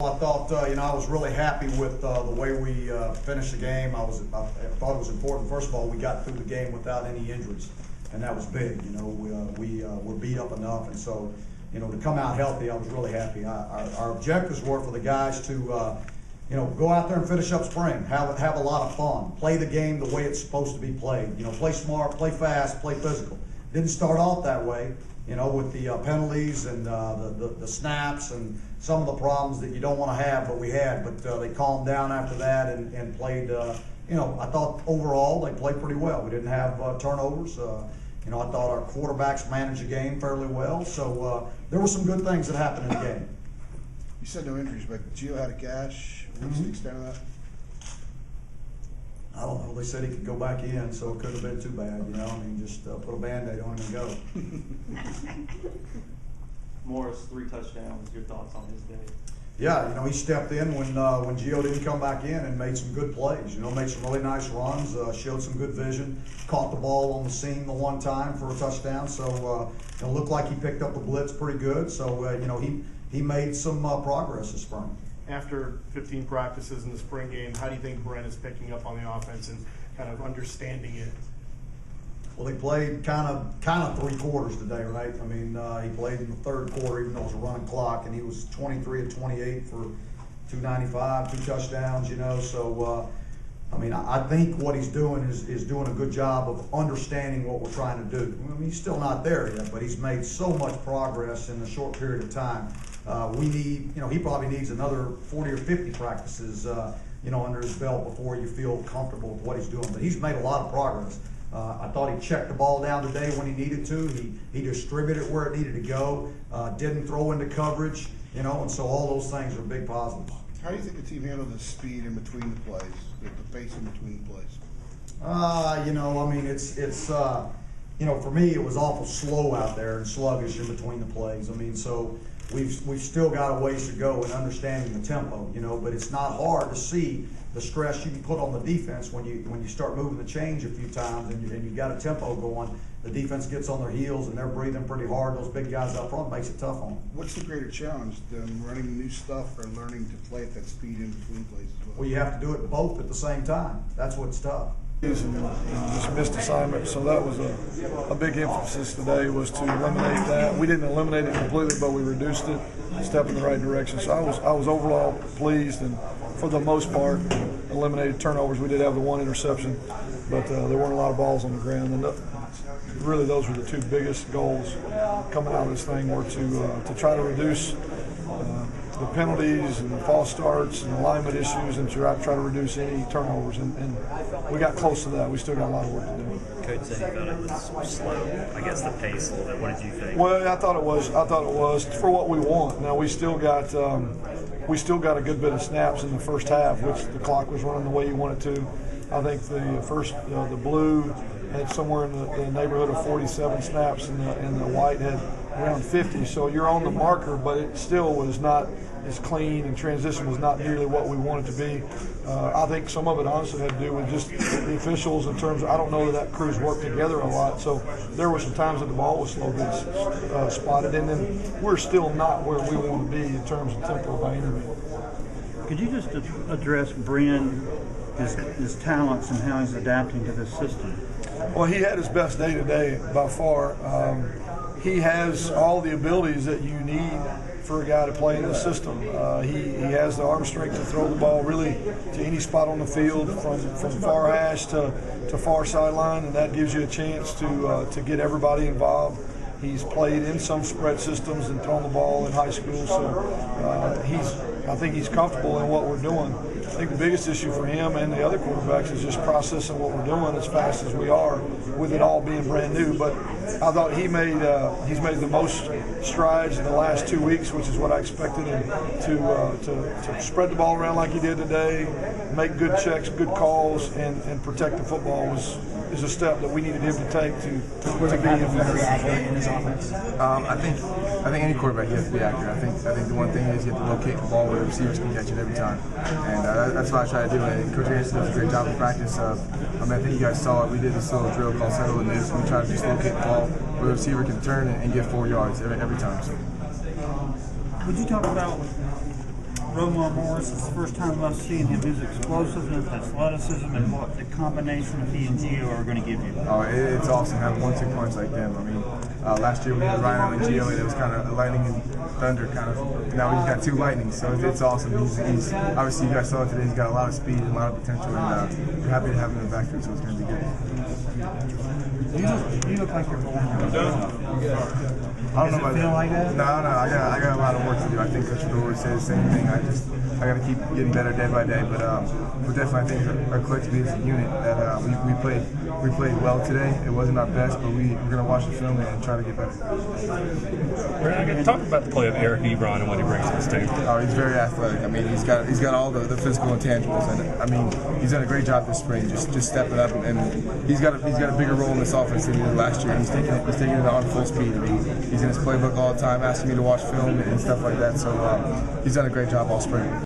I thought, I was really happy with the way we finished the game. I thought it was important. First of all, we got through the game without any injuries, and that was big. We were beat up enough, and so, to come out healthy, I was really happy. Our objectives were for the guys to, go out there and finish up spring, have a lot of fun, play the game the way it's supposed to be played. Play smart, play fast, play physical. Didn't start off that way. With the penalties and the snaps and some of the problems that you don't want to have, but we had. But they calmed down after that and played, I thought overall they played pretty well. We didn't have turnovers. I thought our quarterbacks managed the game fairly well. So there were some good things that happened in the game. You said no injuries, but Gio had a gash. What's the extent of that? I don't know. They said he could go back in, so it couldn't have been too bad. Just put a Band-Aid on him and go. Morris, 3 touchdowns. Your thoughts on his day? Yeah, he stepped in when Gio didn't come back in and made some good plays. Made some really nice runs, showed some good vision, caught the ball on the seam the one time for a touchdown. So it looked like he picked up the blitz pretty good. So he made some progress this spring. After 15 practices in the spring game, how do you think Bryn is picking up on the offense and kind of understanding it? Well, he played kind of 3 quarters today, right? He played in the third quarter, even though it was a running clock, and he was 23 of 28 for 295, 2 touchdowns. So I think what he's doing is doing a good job of understanding what we're trying to do. He's still not there yet, but he's made so much progress in a short period of time. We need, he probably needs another 40 or 50 practices, under his belt before you feel comfortable with what he's doing. But he's made a lot of progress. I thought he checked the ball down today when he needed to. He distributed where it needed to go, didn't throw into coverage, and so all those things are big positives. How do you think the team handled the speed in between the plays, the pace in between plays? For me, it was awful slow out there and sluggish in between the plays. So we've still got a ways to go in understanding the tempo, but it's not hard to see the stress you can put on the defense when you start moving the change a few times and you've got a tempo going. The defense gets on their heels and they're breathing pretty hard. Those big guys up front makes it tough on them. What's the greater challenge, them running new stuff or learning to play at that speed in between plays as well? Well, you have to do it both at the same time. That's what's tough. Just missed assignment, so that was a big emphasis today, was to eliminate that. We didn't eliminate it completely, but we reduced it, step in the right direction. So I was overall pleased, and for the most part, eliminated turnovers. We did have the 1 interception, but there weren't a lot of balls on the ground. And really, those were the 2 biggest goals coming out of this thing, were to try to reduce the penalties and the false starts and alignment issues, and try to reduce any turnovers. And we got close to that. We still got a lot of work to do. Coach said he thought it was slow. I guess the pace a little bit. What did you think? Well, I thought it was for what we want. Now we still got a good bit of snaps in the first half, which the clock was running the way you want it to. I think the first the blue had somewhere in the neighborhood of 47 snaps, and the white had around 50. So you're on the marker, but it still was not as clean, and transition was not nearly what we wanted to be. I think some of it honestly had to do with just the officials in terms of, I don't know that crew's worked together a lot, so there were some times that the ball was slow getting spotted, and then we're still not where we want to be in terms of tempo by any means. Could you just address Bryn, his talents, and how he's adapting to this system? Well, he had his best day today by far. He has all the abilities that you need for a guy to play in the system. He has the arm strength to throw the ball really to any spot on the field, from far hash to far sideline, and that gives you a chance to get everybody involved. He's played in some spread systems and thrown the ball in high school, so I think he's comfortable in what we're doing. I think the biggest issue for him and the other quarterbacks is just processing what we're doing as fast as we are, with it all being brand new. But I thought he's made the most strides in the last 2 weeks, which is what I expected him to spread the ball around like he did today, make good checks, good calls, and protect the football is a step that we needed him to take to be accurate in his offense. I think any quarterback, you have to be accurate. I think the one thing is you have to locate the ball where the receivers can catch it every time, and that's what I try to do. And Coach Anderson does a great job in practice. I think you guys saw it. We did this little drill called Settle the News. We try to just locate the ball where the receiver can turn and get 4 yards every time. So. Would you talk about Romo Morris, it's the first time I've seen him. His explosiveness, athleticism, and what the combination of he and Gio are going to give you. Oh, it's awesome having 1-2 punch like them. I mean, last year we had Rhino and Gio, and it was kind of a lightning and thunder kind of. Now we just got 2 lightnings, so it's awesome. He's obviously, you guys saw it today. He's got a lot of speed and a lot of potential, and we're happy to have him in the backfield, so it's going to be good. You look like you're going. I don't know Does it feel like that? No, I got a lot of work to do. I think Coach Fedora said the same thing. I got to keep getting better day by day. But definitely, I think our collectively as a unit that we played well today. It wasn't our best, but we're gonna watch the film and try to get better. Talk about the play of Eric Ebron and what he brings to this team. Oh, he's very athletic. I mean, he's got all the physical intangibles, and I mean, he's done a great job this spring, just stepping up, and he's got a bigger role in this offense than he did last year. He's taking it on full speed. I mean, he's in his playbook all the time, asking me to watch film and stuff like that. So he's done a great job all spring.